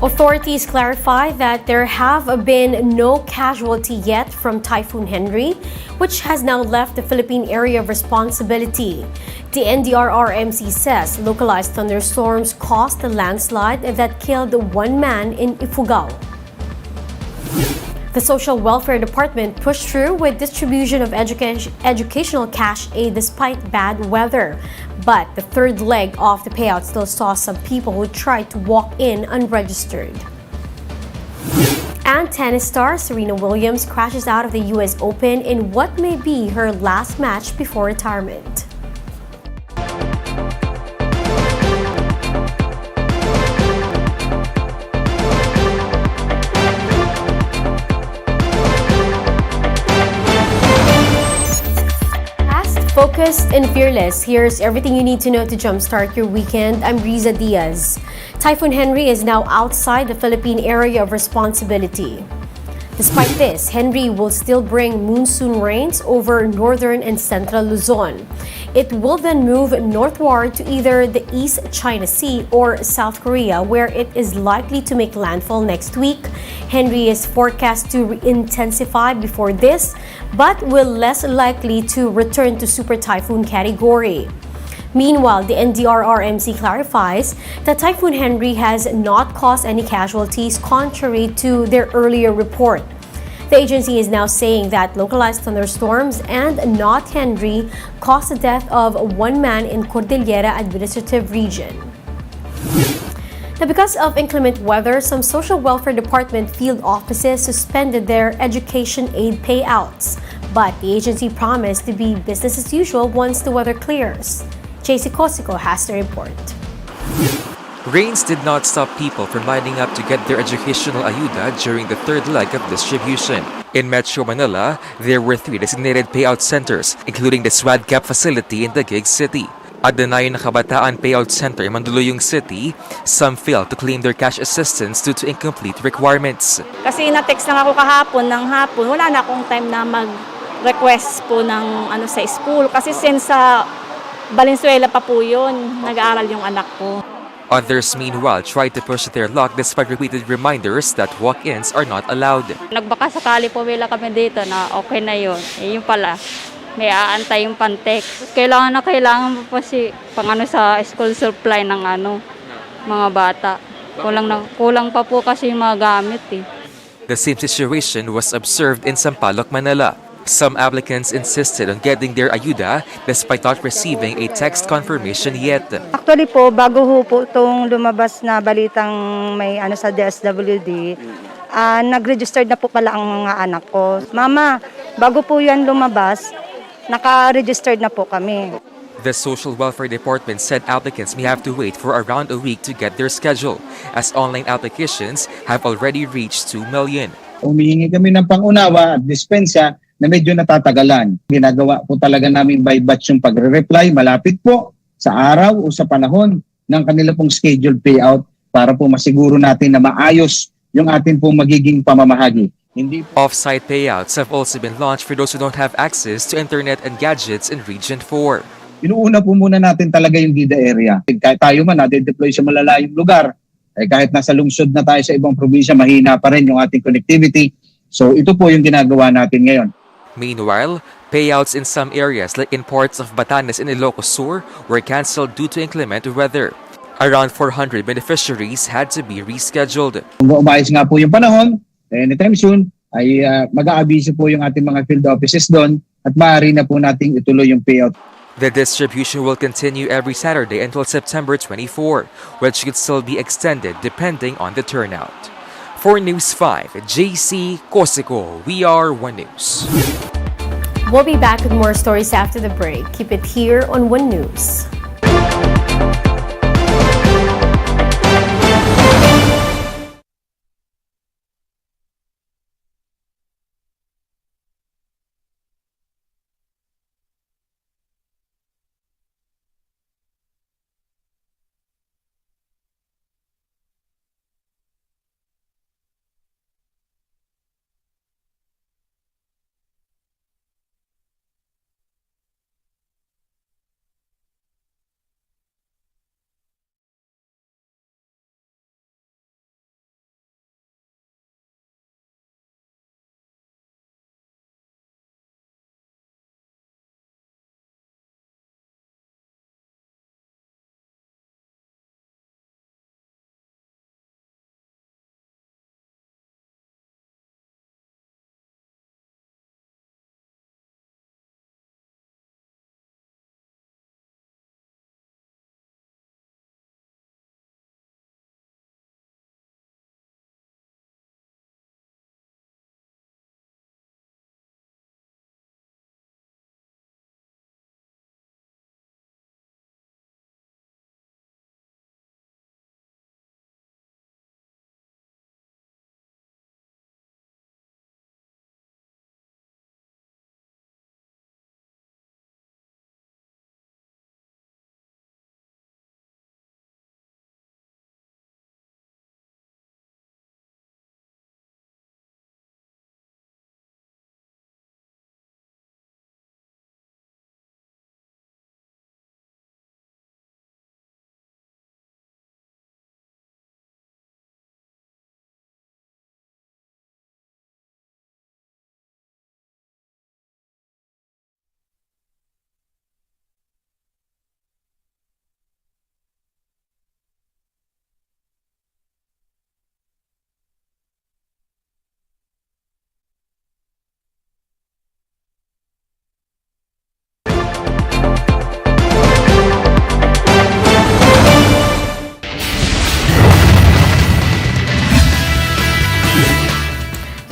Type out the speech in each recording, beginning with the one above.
Authorities clarify that there have been no casualty yet from Typhoon Henry, which has now left the Philippine area of responsibility. The NDRRMC says localized thunderstorms caused a landslide that killed one man in Ifugao. The Social Welfare Department pushed through with distribution of educational cash aid despite bad weather. But the third leg of the payout still saw some people who tried to walk in unregistered. And tennis star Serena Williams crashes out of the US Open in what may be her last match before retirement. Focused and fearless, here's everything you need to know to jumpstart your weekend. I'm Riza Diaz. Typhoon Henry is now outside the Philippine area of responsibility. Despite this, Henry will still bring monsoon rains over northern and central Luzon. It will then move northward to either the East China Sea or South Korea, where it is likely to make landfall next week. Henry is forecast to intensify before this, but will less likely to return to super typhoon category. Meanwhile, the NDRRMC clarifies that Typhoon Henry has not caused any casualties contrary to their earlier report. The agency is now saying that localized thunderstorms and not Henry caused the death of one man in Cordillera Administrative Region. Now, because of inclement weather, some social welfare department field offices suspended their education aid payouts. But the agency promised to be business as usual once the weather clears. JC Cosico has the report. Rains did not stop people from lining up to get their educational ayuda during the third leg of distribution. In Metro Manila, there were 3 designated payout centers, including the SWAD-CAP facility in Taguig City. At the Nayon Kabataan Payout Center in Mandaluyong City, some failed to claim their cash assistance due to incomplete requirements. Kasi na-text lang ako kahapon ng hapon, wala na akong time na mag-request po ng sa school. Kasi since sa Valenzuela pa po yun, nag-aaral yung anak ko. Others, meanwhile, tried to push their luck despite repeated reminders that walk-ins are not allowed. Nagbaka sakali po wala kami dito na okay na yun. Yung pala, may aantay yung pantext. Kailangan po si sa school supply ng mga bata. Kulang pa po kasi yung mga gamit eh. The same situation was observed in Sampaloc, Manila. Some applicants insisted on getting their ayuda despite not receiving a text confirmation yet. Actually po, bago po itong lumabas na balitang may sa DSWD, nag-registered na po pala ang mga anak ko. Mama, bago po yan lumabas, naka-registered na po kami. The Social Welfare Department said applicants may have to wait for around a week to get their schedule, as online applications have already reached 2 million. Humihingi kami ng pangunawa at dispensya na medyo natatagalan. Ginagawa po talaga namin by batch yung pagre-reply, malapit po sa araw o sa panahon ng kanila pong scheduled payout para po masiguro natin na maayos yung atin pong magiging pamamahagi. Offsite payouts have also been launched for those who don't have access to internet and gadgets in Region 4. Inuuna po muna natin talaga yung DIDA area. Kahit tayo man na-deploy sa malalayong lugar, kahit nasa lungsod na tayo sa ibang probinsya, mahina pa rin yung ating connectivity. So ito po yung ginagawa natin ngayon. Meanwhile, payouts in some areas like in parts of Batanes and Ilocos Sur were cancelled due to inclement weather. Around 400 beneficiaries had to be rescheduled. Kung umayos nga po yung panahon, anytime soon, ay mag-aabiso po yung ating mga field offices doon at maaari na po nating ituloy yung payout. The distribution will continue every Saturday until September 24, which could still be extended depending on the turnout. For News 5, JC Cosico, we are One News. We'll be back with more stories after the break. Keep it here on One News.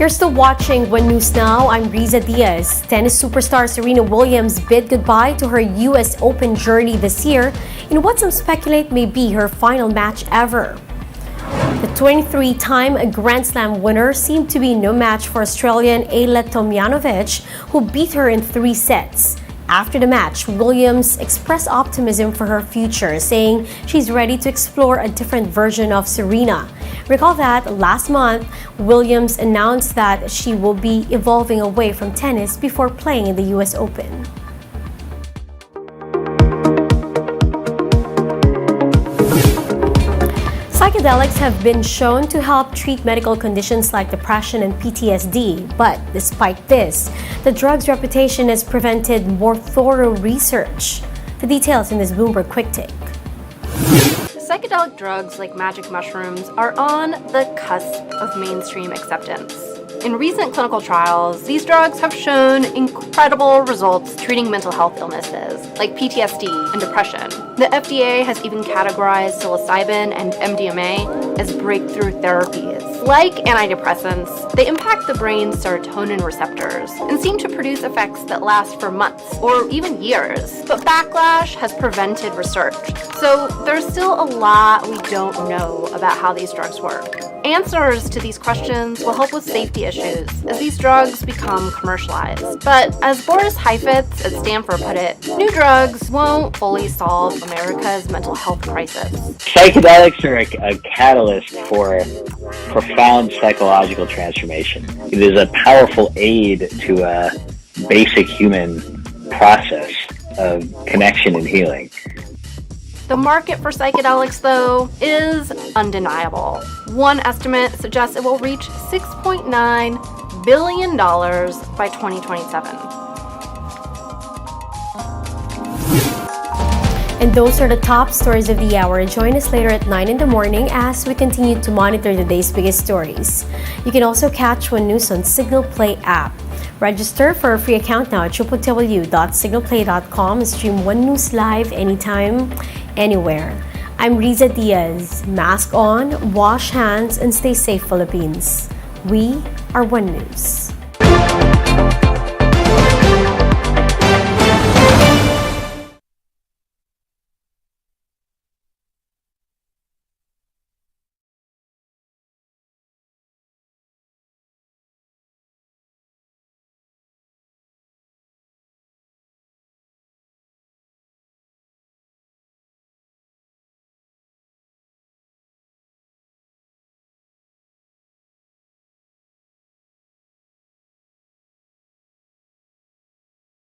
You're still watching One News Now. I'm Riza Diaz. Tennis superstar Serena Williams bid goodbye to her U.S. Open journey this year in what some speculate may be her final match ever. The 23-time Grand Slam winner seemed to be no match for Australian Ayla Tomljanovic, who beat her in 3 sets. After the match, Williams expressed optimism for her future, saying she's ready to explore a different version of Serena. Recall that last month, Williams announced that she will be evolving away from tennis before playing in the U.S. Open. Psychedelics have been shown to help treat medical conditions like depression and PTSD, but despite this, the drug's reputation has prevented more thorough research. The details in this Bloomberg Quick Take. Psychedelic drugs like magic mushrooms are on the cusp of mainstream acceptance. In recent clinical trials, these drugs have shown incredible results treating mental health illnesses like PTSD and depression. The FDA has even categorized psilocybin and MDMA as breakthrough therapies. Like antidepressants, they impact the brain's serotonin receptors and seem to produce effects that last for months or even years. But backlash has prevented research, so there's still a lot we don't know about how these drugs work. Answers to these questions will help with safety issues as these drugs become commercialized. But as Boris Heifetz at Stanford put it, new drugs won't fully solve America's mental health crisis. Psychedelics are a catalyst for profound psychological transformation. It is a powerful aid to a basic human process of connection and healing. The market for psychedelics, though, is undeniable. One estimate suggests it will reach $6.9 billion by 2027. And those are the top stories of the hour. Join us later at 9 in the morning as we continue to monitor the day's biggest stories. You can also catch One News on Signal Play app. Register for a free account now at www.signalplay.com and stream One News live anytime, anywhere. I'm Riza Diaz. Mask on, wash hands, and stay safe, Philippines. We are One News.